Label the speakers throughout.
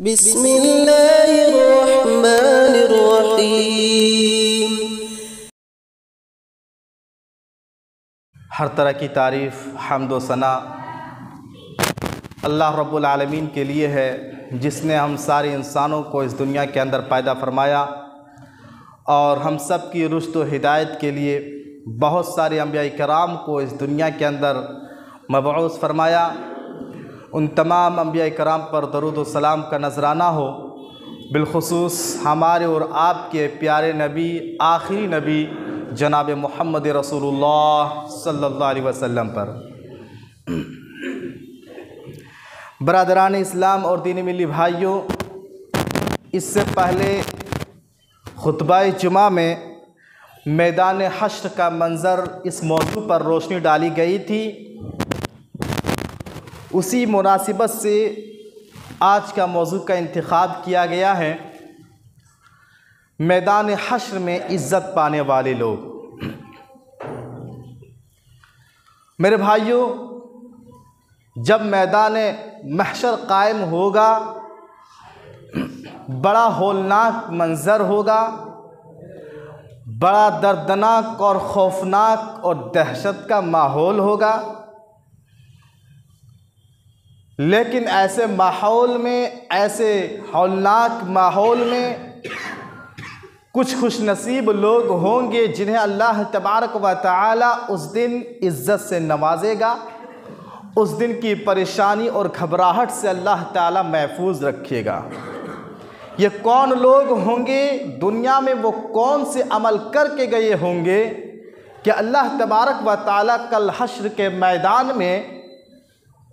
Speaker 1: बिस्मिल्लाहिर्रहमानिर्रहीम।
Speaker 2: हर तरह की तारीफ़, हम्द व सना अल्लाह रब्बुल आलमीन के लिए है, जिसने हम सारे इंसानों को इस दुनिया के अंदर पैदा फरमाया और हम सब की रुश्द व हिदायत के लिए बहुत सारे अंबिया इकराम को इस दुनिया के अंदर मबऊस फरमाया। उन तमाम अंबिया इकराम पर दरूद व सलाम का नजराना हो, बिलखुसूस हमारे और आपके प्यारे नबी, आखिरी नबी जनाब मोहम्मद रसूलुल्लाह सल्लल्लाहु अलैहि वसल्लम पर। बरादरान इस्लाम और दीनी मिली भाइयों, इससे पहले खुतबा जुमा में मैदान हश्र का मंज़र इस मौजू पर रोशनी डाली गई थी। उसी मुनासिबत से आज का मौजू का इंतखाब किया गया है, मैदान हश्र में इज़्ज़त पाने वाले लोग। मेरे भाइयों, जब मैदान महशर कायम होगा, बड़ा होलनाक मंज़र होगा, बड़ा दर्दनाक और खौफनाक और दहशत का माहौल होगा। लेकिन ऐसे माहौल में, ऐसे हौलनाक माहौल में कुछ खुशनसीब लोग होंगे जिन्हें अल्लाह तबारक व तआला उस दिन इज़्ज़त से नवाजेगा। उस दिन की परेशानी और घबराहट से अल्लाह ताला महफूज रखेगा। ये कौन लोग होंगे, दुनिया में वो कौन से अमल करके गए होंगे कि अल्लाह तबारक व तआला कल हश्र के मैदान में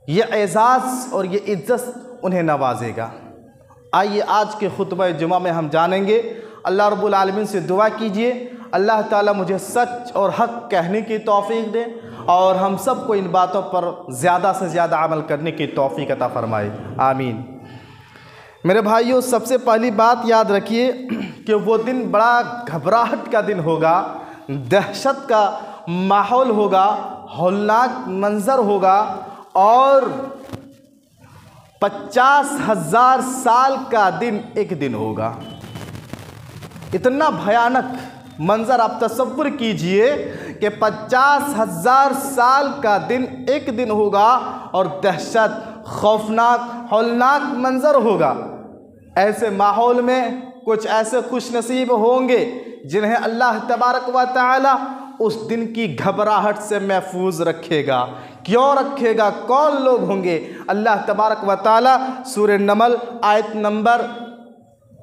Speaker 2: ये एज़ाज़ और ये इज़्ज़त उन्हें नवाजेगा। आइए आज के खुतबा जुमा में हम जानेंगे। अल्लाह रब्बुल आलमीन से दुआ कीजिए, अल्लाह ताला मुझे सच और हक़ कहने की तौफ़ीक़ दे और हम सब को इन बातों पर ज़्यादा से ज़्यादा अमल करने की तौफ़ीक़ अता फ़रमाए, आमीन। मेरे भाइयों, सबसे पहली बात याद रखिए कि वो दिन बड़ा घबराहट का दिन होगा, दहशत का माहौल होगा, हौलनाक मंज़र होगा और 50,000 साल का दिन एक दिन होगा। इतना भयानक मंज़र आप तसव्वुर कीजिए कि 50,000 साल का दिन एक दिन होगा और दहशत, खौफनाक, हौलनाक मंज़र होगा। ऐसे माहौल में कुछ ऐसे खुशनसीब होंगे जिन्हें अल्लाह तबारक व तआला उस दिन की घबराहट से महफूज रखेगा। क्यों रखेगा? कौन लोग होंगे? अल्लाह तबारक व तआला सूरह नमल आयत नंबर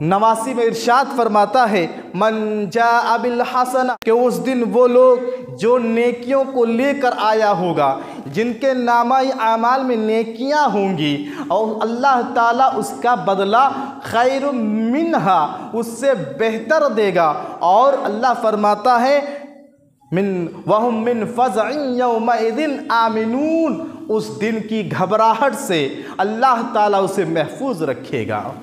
Speaker 2: 89 में इरशाद फरमाता है, मन जाअ बिल हसना, कि उस दिन वो लोग जो नेकियों को लेकर आया होगा, जिनके नामाए आमाल में नेकियां होंगी और अल्लाह ताला उसका बदला खैर मिन्हा, उससे बेहतर देगा। और अल्लाह फरमाता है मिन वहुम मिन फ़ज़अइन यौमइज़िन आमिनून, उस दिन की घबराहट से अल्लाह ताला उसे महफूज रखेगा।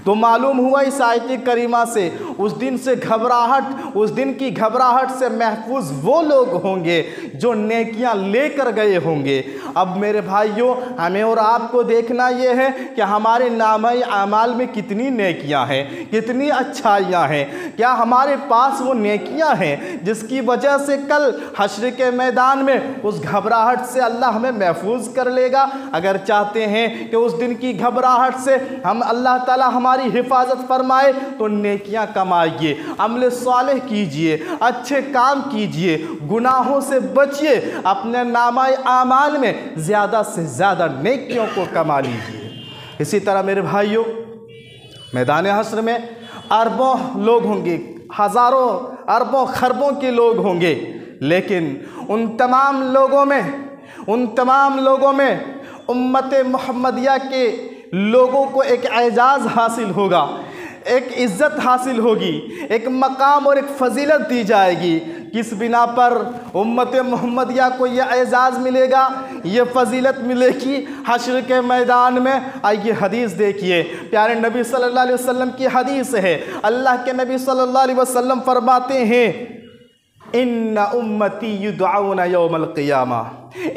Speaker 2: तो मालूम हुआ इस आयत करीमा से उस दिन से घबराहट, उस दिन की घबराहट से महफूज वो लोग होंगे जो नेकियां लेकर गए होंगे। अब मेरे भाइयों, हमें और आपको देखना ये है कि हमारे नामे आमाल में कितनी नेकियां हैं, कितनी अच्छाइयां हैं। क्या हमारे पास वो नेकियां हैं जिसकी वजह से कल हश्र के मैदान में उस घबराहट से अल्लाह हमें महफूज कर लेगा? अगर चाहते हैं कि उस दिन की घबराहट से हम अल्लाह ताला हमारी हिफाजत फरमाए तो नेकियां कमाइए, अमल सालेह कीजिए, अच्छे काम कीजिए, गुनाहों से बचिए, अपने नामाए आमाल में ज़्यादा से ज़्यादा नेकियों को कमा लीजिए। इसी तरह मेरे भाइयों, मैदान हश्र में अरबों लोग होंगे, हज़ारों अरबों खरबों के लोग होंगे, लेकिन उन तमाम लोगों में उम्मत मुहम्मदिया के लोगों को एक एजाज़ हासिल होगा, एक इज़्ज़त हासिल होगी, एक मकाम और एक फ़जीलत दी जाएगी। किस बिना पर उम्मत मुहम्मदिया को यह एजाज़ मिलेगा, ये फ़जीलत मिलेगी हश्र के मैदान में? आइए हदीस देखिए, प्यारे नबी सल्लल्लाहु अलैहि वसल्लम की हदीस है। अल्लाह के नबी सल्लल्लाहु अलैहि वसल्लम फरमाते हैं, इन्ना उम्मती युदअऊना यौमल क़ियामा,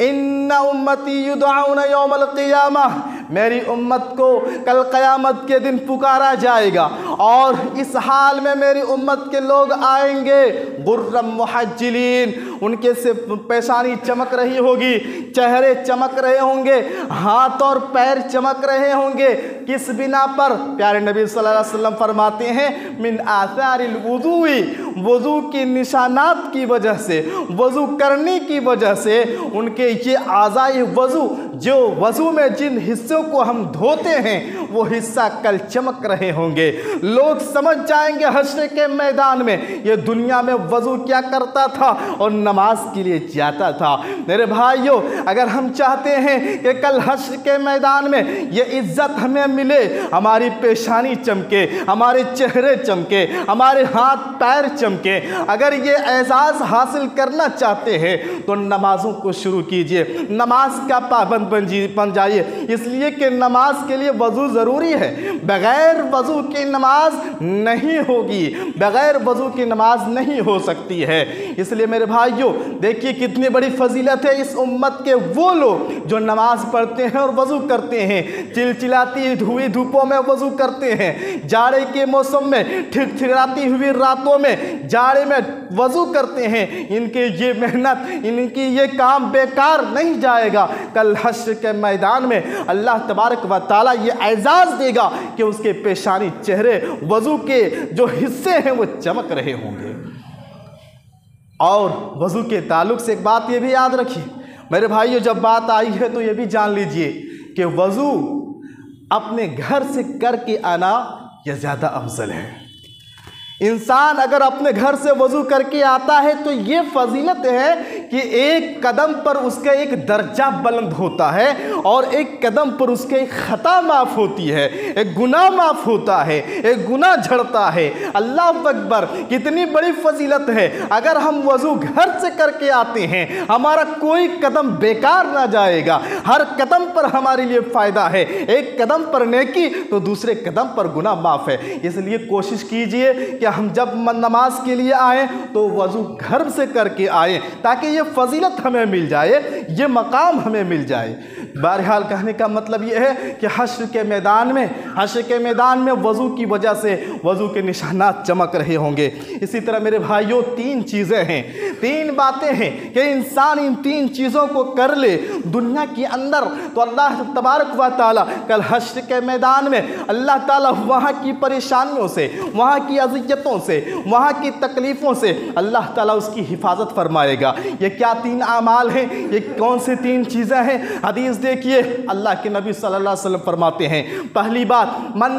Speaker 2: इन्ना उम्मती युदअऊना यौमल क़ियामा, मेरी उम्मत को कल क़यामत के दिन पुकारा जाएगा और इस हाल में मेरी उम्मत के लोग आएंगे गुर्रम मुहज्जिलीन, उनके से पेशानी चमक रही होगी, चेहरे चमक रहे होंगे, हाथ और पैर चमक रहे होंगे। किस बिना पर? प्यारे नबी सल्लल्लाहु अलैहि वसल्लम फरमाते हैं मिन आसारिल वुज़ूई, वज़ू की निशानात की वजह से, वज़ू करने की वजह से उनके ये आज़ाए वज़ू, जो वज़ू में जिन हिस्सों को हम धोते हैं वो हिस्सा कल चमक रहे होंगे। लोग समझ जाएंगे हश्र के मैदान में ये दुनिया में वज़ू क्या करता था और नमाज के लिए जाता था। मेरे भाइयों, अगर हम चाहते हैं कि कल हश्र के मैदान में ये इज्जत हमें मिले, हमारी पेशानी चमके, हमारे चेहरे चमके, हमारे हाथ पैर चमके, अगर ये एजाज़ हासिल करना चाहते हैं तो नमाज़ों को शुरू कीजिए, नमाज का पाबंद बन जाइए, इसलिए कि नमाज के लिए वज़ू ज़रूरी है। बग़ैर वज़ू की नमाज नहीं होगी, बग़ैर वज़ू की नमाज नहीं हो सकती है। इसलिए मेरे भाइयों, देखिए कितनी बड़ी फजीलत है इस उम्मत के वो लोग जो नमाज पढ़ते हैं और वज़ू करते हैं, चिलचिलाती हुई धूपों में वज़ू करते हैं, जाड़े के मौसम में ठिठिराती हुई रातों में जाड़े में वज़ू करते हैं। इनके ये मेहनत, इनकी ये काम बेकार नहीं जाएगा। कल हश्र के मैदान में अल्लाह तबारक व तआला ये एजाज़ देगा कि उसके पेशानी, चेहरे, वज़ू के जो हिस्से हैं वो चमक रहे होंगे। और वज़ू के ताल्लुक़ से एक बात ये भी याद रखिए मेरे भाइयों, जब बात आई है तो ये भी जान लीजिए कि वज़ू अपने घर से करके आना यह ज़्यादा अफजल है। इंसान अगर अपने घर से वज़ू करके आता है तो ये फजीलत है कि एक कदम पर उसका एक दर्जा बुलंद होता है और एक कदम पर उसके एक ख़ता माफ़ होती है, एक गुनाह माफ़ होता है, एक गुनाह झड़ता है। अल्लाह अकबर, कितनी बड़ी फजीलत है। अगर हम वज़ू घर से करके आते हैं, हमारा कोई कदम बेकार ना जाएगा, हर कदम पर हमारे लिए फ़ायदा है। एक कदम पर नेकी तो दूसरे कदम पर गुनाह माफ़ है। इसलिए कोशिश कीजिए कि हम जब नमाज के लिए आए तो वज़ू घर से करके आए ताकि ये फजीलत हमें मिल जाए, ये मकाम हमें मिल जाए। बहरहाल कहने का मतलब ये है कि हश्र के मैदान में वज़ू की वजह से वज़ू के निशानात चमक रहे होंगे। इसी तरह मेरे भाइयों, 3 चीज़ें हैं, 3 बातें हैं कि इंसान इन 3 चीज़ों को कर ले दुनिया के अंदर तो अल्लाह तबारक व तआला कल हश्र के मैदान में अल्लाह ताला वहाँ की परेशानियों से, वहाँ की अज़ियतों से, वहाँ की तकलीफ़ों से अल्लाह ताला उसकी हिफाजत फरमाएगा। ये क्या 3 आमाल हैं, ये कौन से 3 चीज़ें हैं? हदीस देखिए, अल्लाह के नबी सल्लल्लाहु अलैहि वसल्लम फरमाते हैं, पहली बात, मन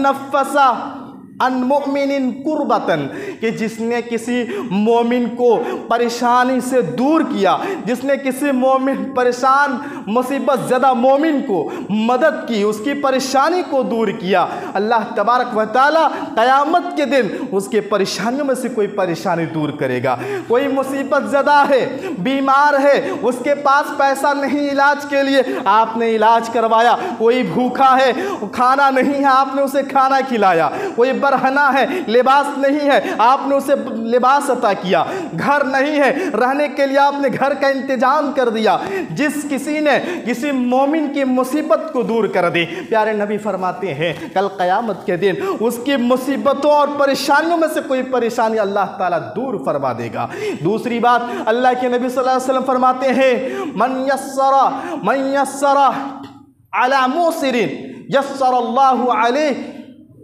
Speaker 2: नफ़्फ़सा अन मुमिनिन कुर्बतन, कि जिसने किसी मोमिन को परेशानी से दूर किया, जिसने किसी मोमिन, परेशान मुसीबत ज़दा मोमिन को मदद की, उसकी परेशानी को दूर किया, अल्लाह तबारक व तआला क़यामत के दिन उसके परेशानियों में से कोई परेशानी दूर करेगा। कोई मुसीबत ज़दा है, बीमार है, उसके पास पैसा नहीं इलाज के लिए, आपने इलाज करवाया। कोई भूखा है, खाना नहीं है, आपने उसे खाना खिलाया। कोई बरहना है, लिबास नहीं है, आपने उसे लिबास अता किया। घर नहीं है, रहने के लिए आपने घर का इंतजाम कर दिया। जिस किसी ने किसी मोमिन की मुसीबत को दूर कर दी, प्यारे नबी फरमाते हैं कल क़यामत के दिन उसकी मुसीबतों और परेशानियों में से कोई परेशानी अल्लाह ताला दूर फरमा देगा। दूसरी बात, अल्लाह के नबी सल्लल्लाहु अलैहि वसल्लम फरमाते हैं, मन यस्सरा अला मुसिरिन यस्सरल्लाहु अलैहि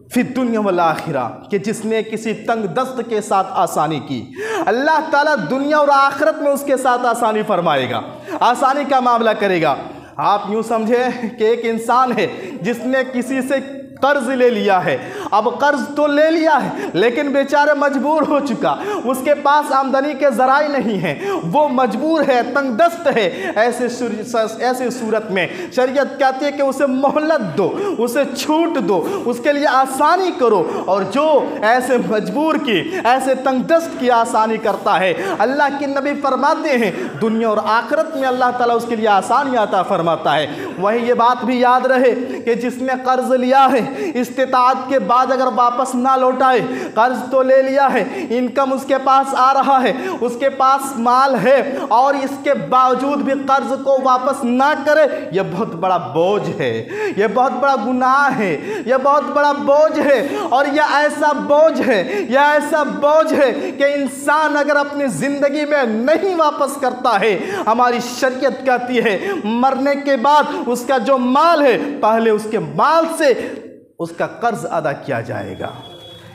Speaker 2: फी दुनिया वल आखिरा, कि जिसने किसी तंग दस्त के साथ आसानी की, अल्लाह ताला दुनिया और आखिरत में उसके साथ आसानी फरमाएगा, आसानी का मामला करेगा। आप यूँ समझें कि एक इंसान है जिसने किसी से कर्ज ले लिया है। अब कर्ज तो ले लिया है लेकिन बेचारा मजबूर हो चुका, उसके पास आमदनी के ज़राए नहीं हैं, वो मजबूर है, तंगदस्त है। ऐसे सूरत में शरीयत कहती है कि उसे मोहलत दो, उसे छूट दो, उसके लिए आसानी करो। और जो ऐसे मजबूर की, ऐसे तंगदस्त की आसानी करता है, अल्लाह के नबी फरमाते हैं दुनिया और आखिरत में अल्लाह ताला उसके लिए आसानी अता फरमाता है। वहीं ये बात भी याद रहे कि जिसने कर्ज लिया है, इस्तिताअत के बाद बाद अगर वापस ना लौटाए, कर्ज तो ले लिया है, इनकम उसके पास आ रहा है, उसके पास माल है, और इसके बावजूद भी कर्ज को वापस ना करे, यह बहुत बड़ा बोझ है, यह बहुत बड़ा गुनाह है, यह बहुत बड़ा बोझ है। और यह ऐसा बोझ है, यह ऐसा बोझ है कि इंसान अगर अपनी जिंदगी में नहीं वापस करता है, हमारी शरीयत कहती है मरने के बाद उसका जो माल है, पहले उसके माल से उसका कर्ज अदा किया जाएगा।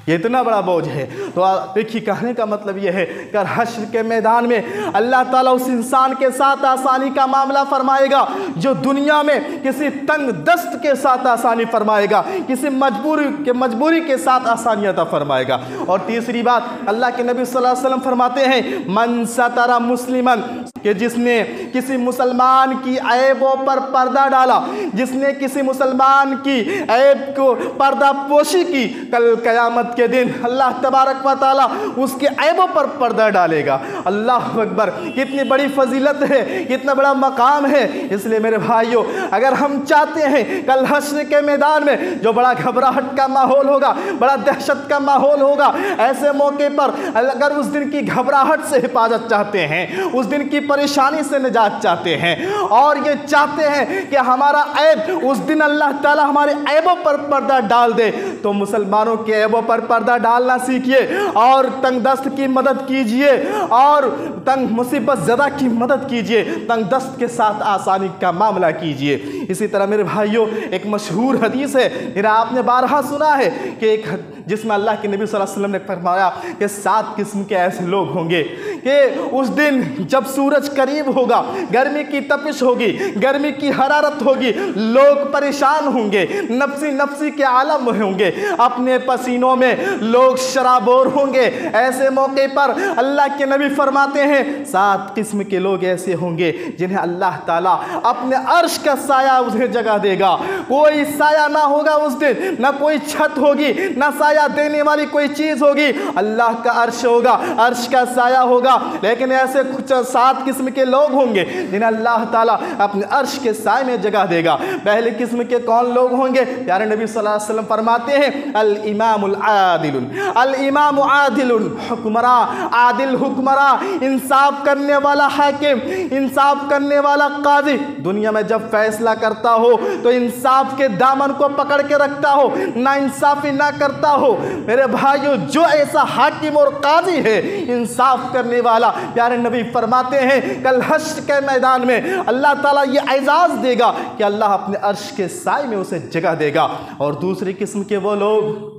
Speaker 2: ये इतना बड़ा बोझ है। तो देखिए, कहने का मतलब यह है कि हश्र के मैदान में अल्लाह ताला उस इंसान के साथ आसानी का मामला फरमाएगा जो दुनिया में किसी तंग दस्त के साथ आसानी फरमाएगा, किसी मजबूरी के साथ आसानी अता फरमाएगा। और तीसरी बात, अल्लाह के नबी सल्लल्लाहु अलैहि वसल्लम फरमाते हैं, मन सतरा मुस्लिमन, कि जिसने किसी मुसलमान की ऐबों पर पर्दा डाला, जिसने किसी मुसलमान की ऐब को पर्दा पोशी की, कल क़यामत के दिन अल्लाह तबारक व तआला उसके ऐबों पर पर्दा डालेगा। अल्लाह अकबर, कितनी बड़ी फजीलत है, कितना बड़ा मकाम है। इसलिए मेरे भाइयों, अगर हम चाहते हैं कल हश्र के मैदान में जो बड़ा घबराहट का माहौल होगा, बड़ा दहशत का माहौल होगा, ऐसे मौके पर अगर उस दिन की घबराहट से हिफाजत चाहते हैं, उस दिन की परेशानी से निजात चाहते हैं, और ये चाहते हैं कि हमारा ऐब उस दिन अल्लाह ताला हमारे ऐबों पर पर्दा डाल दे, तो मुसलमानों के ऐबों पर पर्दा डालना सीखिए और तंगदस्त की मदद कीजिए, और तंग मुसीबत ज़दा की मदद कीजिए, तंगदस्त के साथ आसानी का मामला कीजिए। इसी तरह मेरे भाइयों, एक मशहूर हदीस है, जिन्हें आपने बारहा सुना है, कि जिसमें अल्लाह के नबी सल्लल्लाहु अलैहि वसल्लम ने फरमाया कि 7 किस्म के ऐसे लोग होंगे कि उस दिन जब सूरज करीब होगा, गर्मी की तपिश होगी, गर्मी की हरारत होगी, लोग परेशान होंगे, नफ्सी नफ्सी के आलम होंगे, अपने पसीनों में लोग शराबोर होंगे। ऐसे मौके पर अल्लाह के नबी फरमाते हैं, 7 किस्म के लोग ऐसे होंगे जिन्हें अल्लाह ताला अपने अर्श का साया उन्हें जगह देगा। कोई साया ना होगा उस दिन, ना कोई छत होगी, ना साया देने वाली कोई चीज होगी, अल्लाह का अर्श होगा, अर्श का साया होगा। लेकिन ऐसे कुछ 7 किस्म के लोग होंगे जिन्हें अल्लाह ताला अपने अर्श के साए में जगह देगा। पहले किस्म के कौन लोग होंगे? प्यारे नबी सल्लल्लाहु अलैहि वसल्लम फरमाते हैं, अल इमामुल आदिलुन, अल इमामु आदिलुन, हुक्मरा, आदिल हुक्मरा, इंसाफ करने वाला हाकिम, इंसाफ करने वाला काजी। दुनिया में जब फैसला करता हो तो इंसाफ के दामन को पकड़ के रखता हो, ना इंसाफी ना करता हो। मेरे भाइयों, जो ऐसा हाकिम और काजी है, इंसाफ करने वाला, प्यारे नबी फरमाते हैं कल हश्र के मैदान में अल्लाह ताला ये एजाज देगा कि अल्लाह अपने अर्श के साए में उसे जगह देगा। और दूसरी किस्म के वो लोग,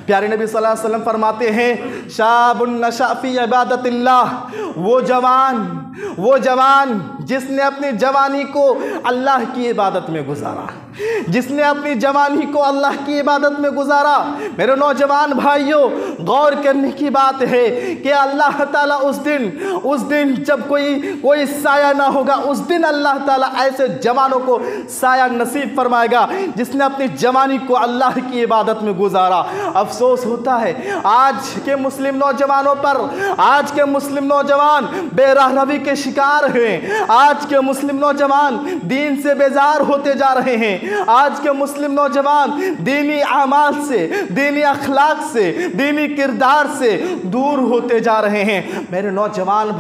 Speaker 2: प्यारे नबी सल्लल्लाहु अलैहि वसल्लम फरमाते हैं, शाबुन नशा फी इबादतिल्लाह, वो जवान जिसने अपनी जवानी को अल्लाह की इबादत में गुजारा, जिसने अपनी जवानी को अल्लाह की इबादत में गुजारा। मेरे नौजवान भाइयों, गौर करने की बात है कि अल्लाह ताला उस दिन जब कोई साया ना होगा, उस दिन अल्लाह ताला ऐसे जवानों को साया नसीब फरमाएगा जिसने अपनी जवानी को अल्लाह की इबादत में गुजारा। अफसोस होता है आज के मुस्लिम नौजवानों पर, आज के मुस्लिम नौजवान बेराहरवी के शिकार हैं, आज के मुस्लिम नौजवान दीन से बेजार होते जा रहे हैं, आज के मुस्लिम नौजवान दीनी आमाल से, दीनी अखलाक से, दीनी किरदार से दूर होते जा रहे हैं। मेरे नौजवान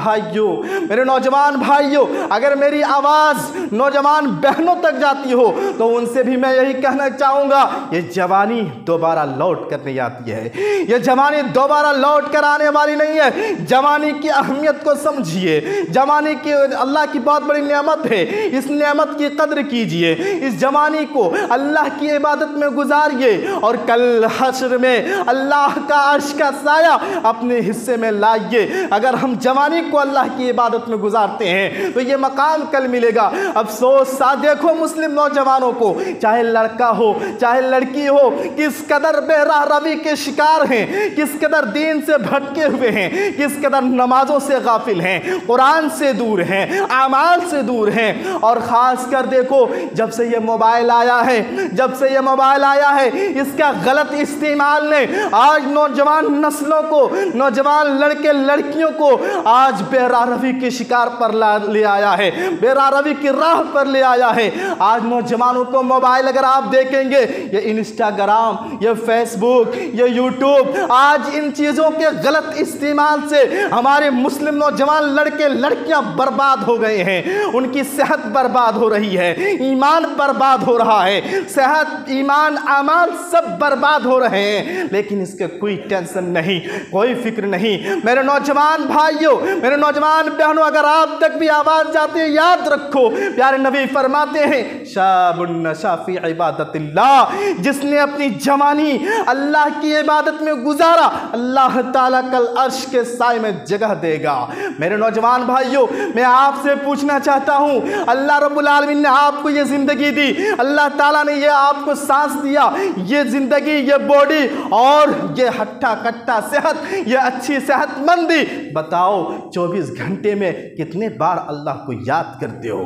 Speaker 2: भाइयों, अगर मेरी आवाज़ नौजवान बहनों तक जाती हो तो उनसे भी मैं यही कहना चाहूँगा, ये जवानी दोबारा लौट कर नहीं आती है, ये जवानी दोबारा लौट कर आने वाली नहीं है। जवानी की अहमियत को समझिए, जवानी की अल्लाह की बहुत बड़ी नेमत है, इस नेमत की कद्र कीजिए, इस जवानी को अल्लाह की इबादत में गुजारिए, और कल हश्र में अल्लाह का अर्श का साया अपने हिस्से में लाइए। अगर हम जवानी को अल्लाह की इबादत में गुजारते हैं तो ये मकाम कल मिलेगा। अफसोस देखो मुस्लिम नौजवानों को, चाहे लड़का हो चाहे लड़की हो, किस कदर बेराहरवी के शिकार हैं, किस कदर दीन से भटके हुए हैं, किस कदर नमाजों से गाफिल हैं, कुरान ईमान से दूर हैं, आमाल से दूर हैं। और ख़ास कर देखो, जब से ये मोबाइल आया है, जब से ये मोबाइल आया है, इसका गलत इस्तेमाल ने आज नौजवान नस्लों को, नौजवान लड़के लड़कियों को आज बेरारवी के शिकार पर ले आया है, बेरारवी की राह पर ले आया है। आज नौजवानों को मोबाइल अगर आप देखेंगे, ये इंस्टाग्राम, ये फेसबुक, ये यूट्यूब, आज इन चीज़ों के गलत इस्तेमाल से हमारे मुस्लिम नौजवान लड़के लड़कियां बर्बाद हो गए हैं। उनकी सेहत बर्बाद हो रही है, ईमान बर्बाद हो रहा है, सेहत, ईमान, अमाल सब बर्बाद हो रहे हैं। लेकिन इसके कोई टेंशन नहीं, कोई फिक्र नहीं। मेरे नौजवान भाइयों, मेरे नौजवान बहनों, अगर आप तक भी आवाज़ जाती है, याद रखो, प्यारे नबी फरमाते हैं, शाबुन नशा फी इबादतिल्लाह, जिसने अपनी जवानी अल्लाह की इबादत में गुजारा, अल्लाह ताला कल अर्श के साए में जगह देगा। मेरे नौजवान भाइयों, मैं आपसे पूछना चाहता हूँ, अल्लाह रब्बुल आलमीन ने आपको ये ज़िंदगी दी, अल्लाह ताला ने ये आपको सांस दिया, ये ज़िंदगी, ये बॉडी और ये हट्टा कट्टा सेहत, ये अच्छी सेहतमंदी, बताओ 24 घंटे में कितने बार अल्लाह को याद करते हो?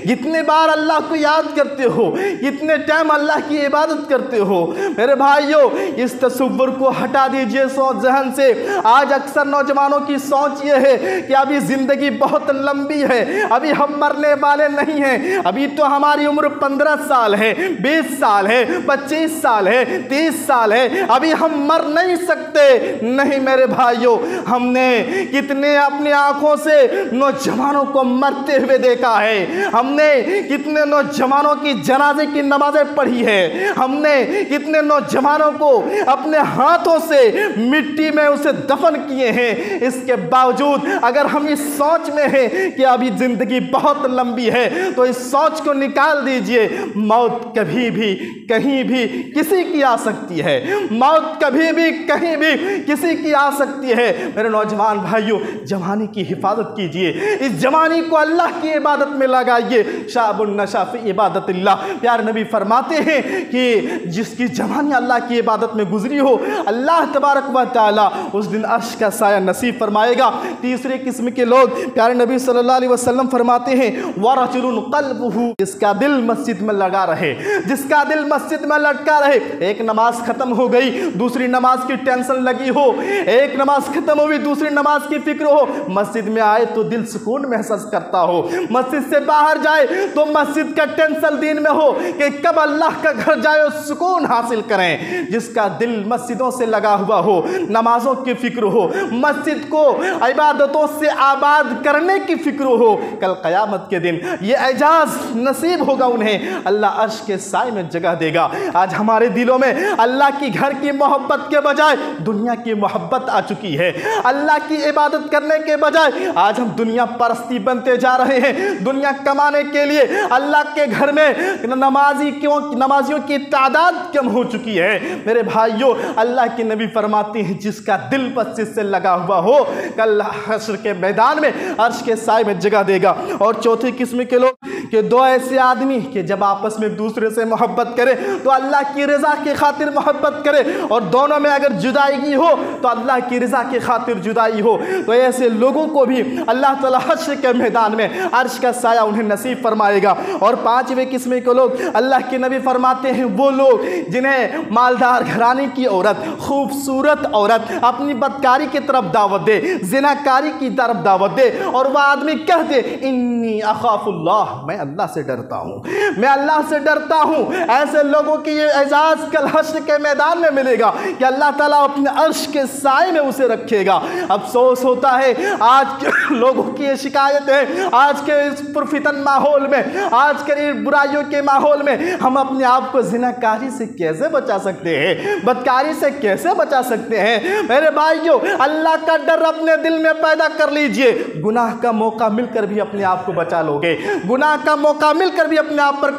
Speaker 2: कितने बार अल्लाह को याद करते हो? कितने टाइम अल्लाह की इबादत करते हो? मेरे भाइयों, इस तसव्वुर को हटा दीजिए सोच जहन से। आज अक्सर नौजवानों की सोच ये है कि अभी ज़िंदगी बहुत लंबी है, अभी हम मरने वाले नहीं हैं, अभी तो हमारी उम्र 15 साल है, 20 साल है, 25 साल है, 30 साल है, अभी हम मर नहीं सकते। नहीं मेरे भाइयों, हमने कितने अपनी आंखों से नौजवानों को मरते हुए देखा है, हमने कितने नौजवानों की जनाजे की नमाजें पढ़ी है, हमने कितने नौजवानों को अपने हाथों से मिट्टी में उसे दफन किए हैं। इसके बावजूद अगर हम इस सोच में हैं कि अभी ज़िंदगी बहुत लंबी है, तो इस सोच को निकाल दीजिए। मौत कभी भी कहीं भी किसी की आ सकती है, मौत कभी भी कहीं भी किसी की आ सकती है। मेरे नौजवान भाइयों, जवानी की हिफाजत कीजिए, इस जवानी को अल्लाह की इबादत में लगाइए। शाबुन नशा फी इबादतिल्लाह, प्यारे नबी फरमाते हैं कि जिसकी जवानी अल्लाह की इबादत में गुजरी हो, अल्लाह तबारक व तआला उस दिन अर्श का साया नसीब फरमाएगा। तीसरे किस्म के लोग, प्यारे नबी सल्लल्लाहु अलैहि वसल्लम फरमाते हैं, वरजुलुन क़ल्बुहु, जिसका दिल मस्जिद में लगा रहे, जिसका दिल मस्जिद में लटका रहे। एक नमाज खत्म हो गई, दूसरी नमाज की टेंशन लगी हो, एक नमाज खत्म हुई, दूसरी नमाज की फिक्र हो, मस्जिद में आए तो दिल सुकून महसूस करता हो, मस्जिद से बाहर जाए तो मस्जिद का टेंशन दिन में हो कि कब अल्लाह का घर जाए और सुकून हासिल करें। जिसका दिल मस्जिदों से लगा हुआ हो, नमाजों की फिक्र हो, मस्जिद को इबादतों से आबाद करने की फिक्र हो, कल क़यामत के दिन ये एजाज नसीब होगा उन्हें, अल्लाह अर्श के साए में जगह देगा। आज हमारे दिलों में अल्लाह की घर की मोहब्बत के बजाय दुनिया की मोहब्बत आ चुकी है। अल्लाह की इबादत करने के बजाय आज हम दुनिया परस्ती बनते जा रहे हैं। दुनिया कमाने के लिए अल्लाह के घर में नमाजियों की तादाद कम हो चुकी है। मेरे भाइयों, अल्लाह के नबी फरमाते हैं, जिसका दिल मस्जिद से लगा हुआ हो, कल हश्र के मैदान में अर्श के साए में जगह देगा। और चौथी किस्म के लोग कि दो ऐसे आदमी कि जब आपस में दूसरे से मोहब्बत करे तो अल्लाह की रज़ा की खातिर मोहब्बत करे, और दोनों में अगर जुदाई हो तो अल्लाह की रज़ा की खातिर जुदाई हो। तो ऐसे लोगों को भी अल्लाह ताला हश्र के मैदान में अर्श का साया उन्हें नसीब फरमाएगा। और पांचवें किस्म के लोग, अल्लाह के नबी फरमाते हैं, वो लोग जिन्हें मालदार घराने की औरत, खूबसूरत औरत अपनी बदकारी की तरफ दावत दे, ज़िनाकारी की तरफ दावत दे, और वह आदमी कह दे, इन्नी अखाफुल्लाह, मैं अल्लाह से डरता हूँ, मैं अल्लाह से डरता हूँ। ऐसे लोगों की ये एजाज़ कल हश्र के मैदान में मिलेगा कि अल्लाह ताला अपने अर्श के साए में उसे रखेगा। अफसोस होता है आज के लोगों की ये शिकायत है, आज के इस पुरफितन माहौल में, आज के बुराइयों के माहौल में हम अपने आप को ज़िनाकारी से कैसे बचा सकते हैं, बदकारी से कैसे बचा सकते हैं। मेरे भाइयों, अल्लाह का डर अपने दिल में पैदा कर लीजिए। गुनाह का मौका मिलकर भी अपने आप को बचा लोगे, गुनाह का मौका मिलकर भी अपने आप पर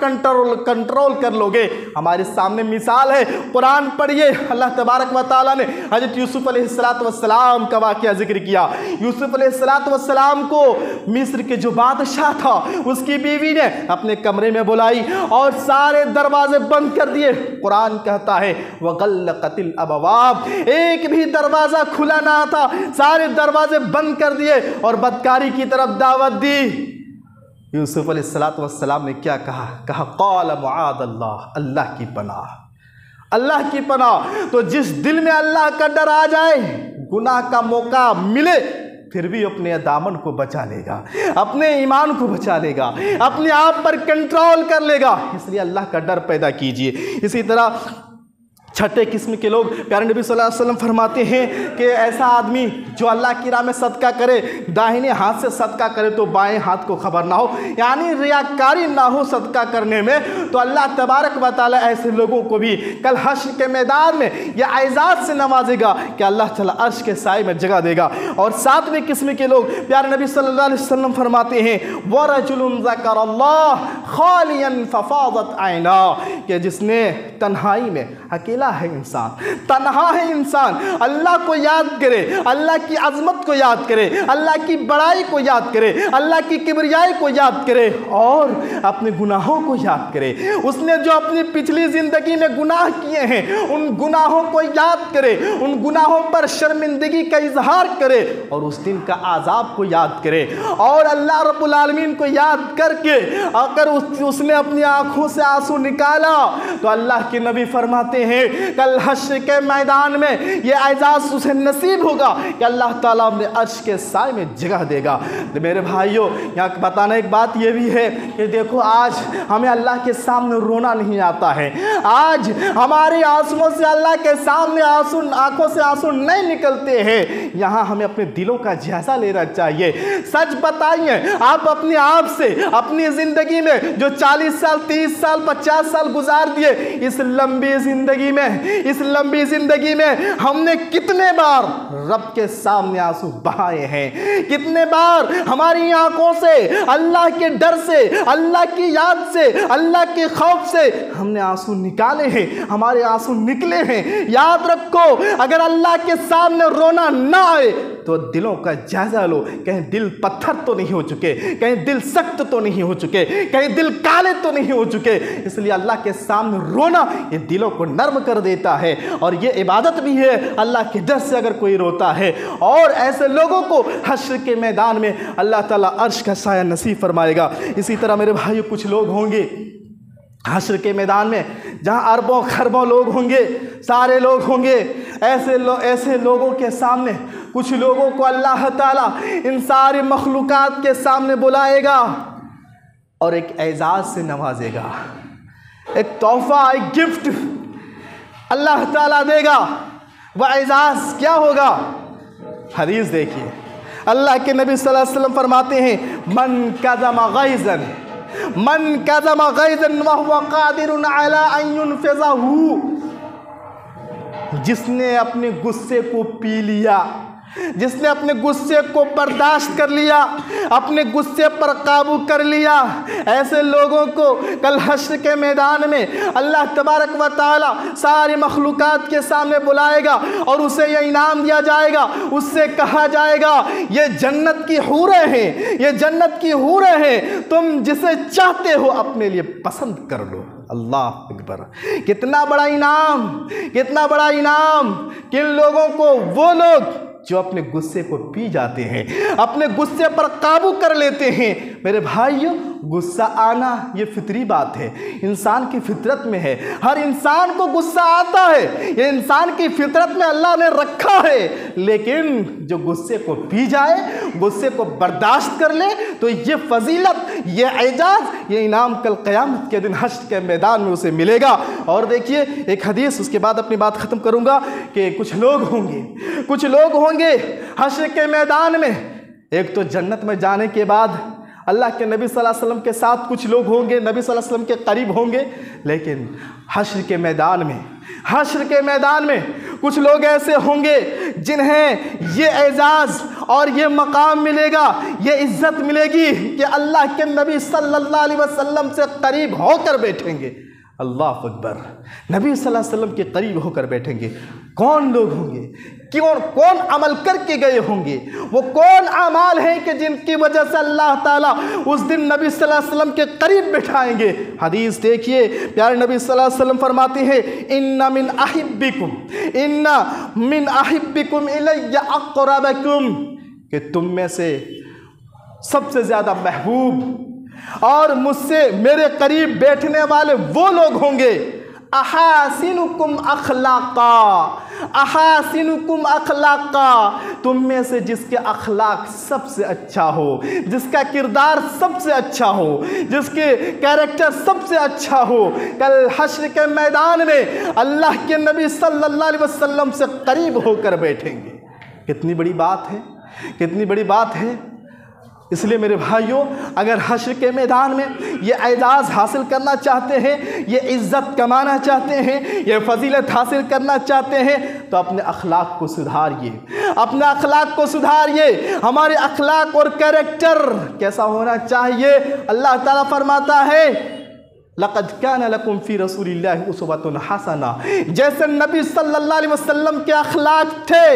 Speaker 2: कंट्रोल कर लोगे। हमारे सामने मिसाल है, कुरान पढ़िए, अल्लाह तबारक व तआला ने हज़रत यूसुफ अलैहिस्सलाम का वाक़या जिक्र किया। यूसुफ अलैहिस्सलाम को मिस्र के जो बादशाह था उसकी बीवी ने अपने कमरे में बुलाई और सारे दरवाजे बंद कर दिए। कुरान कहता है, वग़ल्क़तिल अबवाब, एक भी दरवाज़ा खुला ना था, सारे दरवाजे बंद कर दिए और बदकारी परहेजगारी की तरफ दावत दी। यूसुफ अलैहिस्सलाम ने क्या कहा? क़ाल मुआदल्लाह, अल्लाह की पनाह, अल्लाह की पनाह। तो जिस दिल में अल्लाह का डर आ जाए, गुनाह का मौका मिले फिर भी अपने दामन को बचा लेगा, अपने ईमान को बचा लेगा, अपने आप पर कंट्रोल कर लेगा। इसलिए अल्लाह का डर पैदा कीजिए। इसी तरह छठे किस्म के लोग, प्यारे नबी सल्लल्लाहु अलैहि वसल्लम फरमाते हैं कि ऐसा आदमी जो अल्लाह की राह में सदका करे, दाहिने हाथ से सदका करे तो बाएं हाथ को खबर ना हो, यानी रियाकारी ना हो सदका करने में, तो अल्लाह तबारक व तआला ऐसे लोगों को भी कल हश्र के मैदान में यह एजाज़ से नवाजेगा कि अल्लाह ताला अर्श के साए में जगह देगा। और सातवें किस्म के लोग, प्यारे नबी सल्लल्लाहु अलैहि वसल्लम फरमाते हैं वरजुलुन ज़करल्लाह खालियन फफ़ाज़त ऐना, कि जिसने तन्हाई में, अकेला है इंसान, तन्हा है इंसान, अल्लाह को याद करे, अल्लाह की अजमत को याद करे, अल्लाह की बड़ाई को याद करे, अल्लाह की किबरियाई को याद करे और अपने गुनाहों को याद करे। उसने जो अपनी पिछली ज़िंदगी में गुनाह किए हैं उन गुनाहों को याद करे, उन गुनाहों पर शर्मिंदगी का इजहार करे और उस दिन का आज़ाब को याद करे। और अल्लाह रब्बुल आलमीन को याद करके अगर उसने अपनी आँखों से आंसू निकाला तो अल्लाह के नबी फरमाते हैं कल हश्र के मैदान में ये एजाज़ उसे नसीब होगा कि अल्लाह ताला अपने अर्श के साए में जगह देगा। तो मेरे भाइयों, यहाँ बताना एक बात ये भी है कि देखो आज हमें अल्लाह के सामने रोना नहीं आता है, आज हमारी आंसुओं से अल्लाह के सामने आंसू, आंखों से आंसू नहीं निकलते हैं। यहाँ हमें अपने दिलों का जायजा लेना चाहिए। सच बताइए, आप अपने आप से अपनी ज़िंदगी में जो 40 साल 30 साल 50 साल गुजार दिए, इस लंबी ज़िंदगी में हमने कितने बार रब के सामने आंसू बहाए हैं, कितने बार हमारी आंखों से अल्लाह के डर से, अल्लाह की याद से, अल्लाह के खौफ से हमने आंसू निकाले हैं, हमारे आंसू निकले हैं। याद रखो, अगर अल्लाह के सामने रोना ना आए तो दिलों का जायजा लो, कहीं दिल पत्थर तो नहीं हो चुके, कहीं दिल सख्त तो नहीं हो चुके, कहीं दिल काले तो नहीं हो चुके। इसलिए अल्लाह के सामने रोना ये दिलों को नर्म कर देता है और ये इबादत भी है। अल्लाह के डर से अगर कोई रोता है, और ऐसे लोगों को हश्र के मैदान में अल्लाह ताला अर्श का साया नसीब फरमाएगा। इसी तरह मेरे भाइयों, कुछ लोग होंगे हश्र के मैदान में जहाँ अरबों खरबों लोग होंगे, सारे लोग होंगे, ऐसे लोगों के सामने कुछ लोगों को अल्लाह ताला इन सारे मखलूक़ात के सामने बुलाएगा और एक एजाज़ से नवाजेगा, एक तोहफ़ा, एक गिफ्ट अल्लाह ताला देगा। वह एजाज़ क्या होगा? हदीस देखिए, अल्लाह के नबी सल्लल्लाहु अलैहि वसल्लम फरमाते हैं मन कज़मा गैज़न व हुवा क़ादिरुन अला अन युनफ़िज़हु, जिसने अपने गुस्से को पी लिया, जिसने अपने गुस्से को बर्दाश्त कर लिया, अपने गुस्से पर काबू कर लिया, ऐसे लोगों को कल हश्र के मैदान में अल्लाह तबारक व तआला सारी मखलूक़ात के सामने बुलाएगा और उसे यह इनाम दिया जाएगा। उससे कहा जाएगा ये जन्नत की हूरें हैं, ये जन्नत की हूरें हैं, तुम जिसे चाहते हो अपने लिए पसंद कर लो। अल्लाह अकबर! कितना बड़ा इनाम, कितना बड़ा इनाम किन लोगों को? वो लोग जो अपने गुस्से को पी जाते हैं, अपने गुस्से पर काबू कर लेते हैं। मेरे भाइयों, गुस्सा आना ये फितरी बात है, इंसान की फितरत में है। हर इंसान को गुस्सा आता है, ये इंसान की फितरत में अल्लाह ने रखा है। लेकिन जो गुस्से को पी जाए, गुस्से को बर्दाश्त कर ले, तो ये फजीलत, ये एजाज़, ये इनाम कल क़यामत के दिन हश्र के मैदान में उसे मिलेगा। और देखिए एक हदीस, उसके बाद अपनी बात ख़त्म करूँगा कि कुछ लोग होंगे हश्र के मैदान में। एक तो जन्नत में जाने के बाद अल्लाह के नबी सल्लल्लाहु अलैहि वसल्लम के साथ कुछ लोग होंगे, नबी सल्लल्लाहु अलैहि वसल्लम के करीब होंगे। लेकिन हश्र के मैदान में कुछ लोग ऐसे होंगे जिन्हें ये एजाज़ और ये मकाम मिलेगा, ये इज़्ज़त मिलेगी कि अल्लाह के नबी सल्लल्लाहु अलैहि वसल्लम से करीब होकर बैठेंगे। अल्लाह अकबर! नबी सल्लल्लाहु अलैहि वसल्लम के करीब होकर बैठेंगे। कौन लोग होंगे? कौन अमल करके गए होंगे? वो कौन अमाल हैं कि जिनकी वजह से अल्लाह ताला उस दिन नबी सल्लल्लाहु अलैहि वसल्लम के करीब बैठाएंगे? हदीस देखिए, प्यारे नबी सल्लल्लाहु अलैहि वसल्लम फरमाते हैं इन्ना मिन अहिब्बिकुम इलैया अक़रबकुम, कि तुम में से सबसे ज़्यादा महबूब और मुझसे मेरे करीब बैठने वाले वो लोग होंगे अहासिनुकुम अखलाका, अहासिनुकुम अखलाका, तुम में से जिसके अखलाक सबसे अच्छा हो, जिसका किरदार सबसे अच्छा हो, जिसके कैरेक्टर सबसे अच्छा हो, कल हश्र के मैदान में अल्लाह के नबी सल्लल्लाहु अलैहि वसल्लम से करीब होकर बैठेंगे। कितनी बड़ी बात है, कितनी बड़ी बात है। इसलिए मेरे भाइयों, अगर हश्र के मैदान में ये एजाज़ हासिल करना चाहते हैं, ये इज़्ज़त कमाना चाहते हैं, ये फजीलत हासिल करना चाहते हैं, तो अपने अखलाक को सुधारिए, अपने अखलाक को सुधारिए। हमारे अखलाक और कैरेक्टर कैसा होना चाहिए? अल्लाह ताला फरमाता है लक़द कान लकुम फ़ी रसूलिल्लाहि उसवतुन हसना। जैसे नबी सल्लल्लाहु अलैहि वसल्लम के अखलाक थे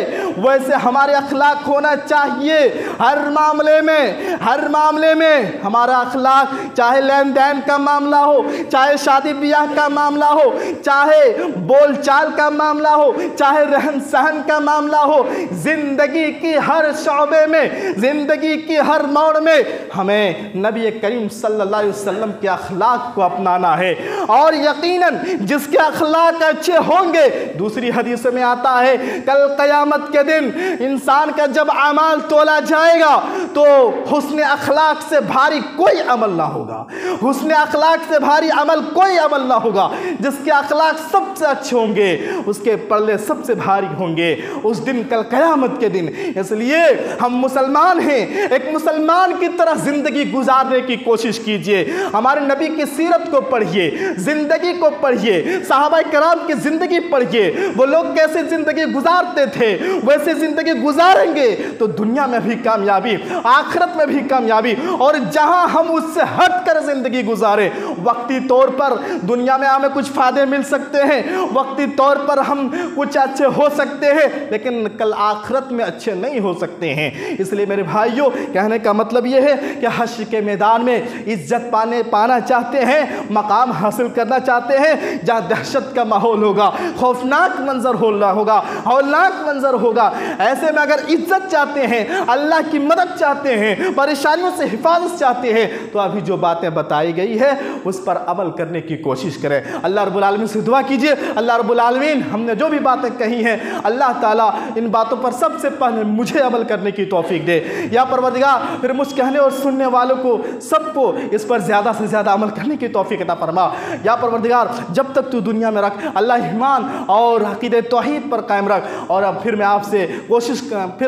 Speaker 2: वैसे हमारे अखलाक होना चाहिए। हर मामले में हमारा अखलाक, चाहे लेन देन का मामला हो, चाहे शादी ब्याह का मामला हो, चाहे बोल चाल का मामला हो, चाहे रहन सहन का मामला हो, ज़िंदगी की हर शौबे में, ज़िंदगी की हर मोड़ में हमें नबी करीम सल्लल्लाहु अलैहि वसल्लम के अखलाक को अपना है। और यकीनन जिसके अखलाक अच्छे होंगे, दूसरी हदीस में आता है कल क़यामत के दिन इंसान का जब अमाल तोला जाएगा तो हुस्न अखलाक से भारी कोई अमल ना होगा, हुस्न अखलाक से भारी अमल कोई अमल ना होगा। जिसके अखलाक सबसे अच्छे होंगे उसके पल्ले सबसे भारी होंगे उस दिन, कल क़यामत के दिन। इसलिए हम मुसलमान हैं, एक मुसलमान की तरह ज़िंदगी गुजारने की कोशिश कीजिए। हमारे नबी की सीरत को पढ़िए, जिंदगी को पढ़िए, सहाबा किराम की जिंदगी पढ़िए, वो लोग कैसे जिंदगी गुजारते थे वैसे जिंदगी गुजारेंगे तो दुनिया में भी कामयाबी, आखिरत में भी कामयाबी। और जहां हम उससे हटकर जिंदगी गुजारे, वक्ती तौर पर दुनिया में हमें कुछ फायदे मिल सकते हैं, वक्ती तौर पर हम कुछ अच्छे हो सकते हैं, लेकिन कल आखिरत में अच्छे नहीं हो सकते हैं। इसलिए मेरे भाइयों, कहने का मतलब यह है कि हश्र के मैदान में इज्जत पाना चाहते हैं, मकाम हासिल करना चाहते हैं, जहाँ दहशत का माहौल होगा, खौफनाक मंजर होगा, हौलनाक मंजर होगा, ऐसे में अगर इज्जत चाहते हैं, अल्लाह की मदद चाहते हैं, परेशानियों से हिफाजत चाहते हैं, तो अभी जो बातें बताई गई है उस पर अमल करने की कोशिश करें। अल्लाह रब्बुल आलमीन से दुआ कीजिए, अल्लाह रब्बुल आलमीन हमने जो भी बातें कही हैं, अल्लाह ताला इन बातों पर सबसे पहले मुझे अमल करने की तौफीक दे। या परवरदिगार, फिर मुझ कहने और सुनने वालों को सबको इस पर ज़्यादा से ज़्यादा अमल करने की तौफीक अता फरमा। या परवरदिगार, जब तक तू दुनिया में रख, अल्लाह ईमान और अक़ीदे तौहीद पर कायम रख। और अब फिर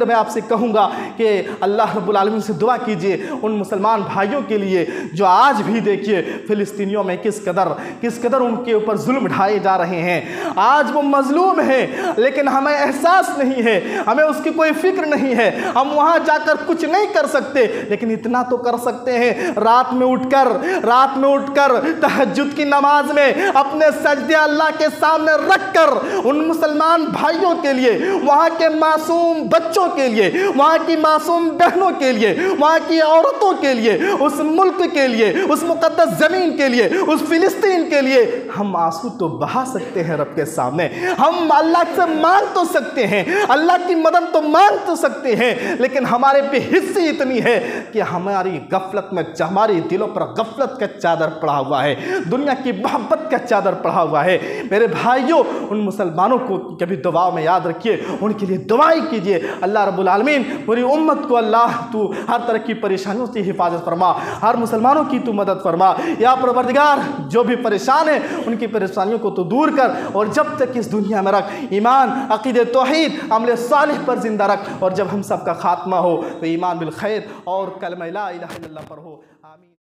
Speaker 2: मैं आपसे कहूँगा कि अल्लाह रब्बुल आलमीन से दुआ कीजिए उन मुसलमान भाइयों के लिए जो आज भी देखिए फ़िलिस्तीनियों में किस कदर उनके ऊपर जुल्म ढाए जा रहे हैं। आज वो मजलूम है लेकिन हमें एहसास नहीं है, हमें उसकी कोई फिक्र नहीं है। हम वहाँ जाकर कुछ नहीं कर सकते, लेकिन इतना तो कर सकते हैं, रात में उठकर तहज्जुद की नमाज में अपने सजदे अल्लाह के सामने रखकर उन मुसलमान भाइयों के लिए, वहाँ के मासूम बच्चों के लिए, वहाँ की मासूम बहनों के लिए, वहाँ की औरतों के लिए, उस मुल्क के लिए, उस मुक़द्दस ज़मीन के लिए, उस फ़िलिस्तीन के लिए हम आंसू तो बहा सकते हैं रब के सामने। हम अल्लाह से मांग तो सकते हैं, अल्लाह की मदद तो मांग तो सकते हैं, लेकिन हमारे पे हिस्से इतनी है कि हमारी गफलत में, हमारे दिलों पर गफलत का चादर पड़ा हुआ है, दुनिया की मोहब्बत का चादर पड़ा हुआ है। मेरे भाइयों, उन मुसलमानों को कभी दुआ में याद रखिए, उनके लिए दुआई कीजिए। अल्लाह रब्बुल आलमीन पूरी उम्मत को, अल्लाह तू हर तरह की परेशानियों से हिफाजत फरमा, हर मुसलमानों की तू मदद फरमा। या परवरदिगार, जो भी परेशान है उनकी परेशानियों को तो दूर कर, और जब तक इस दुनिया में रख, ईमान, अक़ीदे तौहीद, अमल सालिह पर जिंदा रख, और जब हम सब का खात्मा हो तो ईमान बिल खैर और कलमा ला इलाहा इल्लल्लाह पर हो।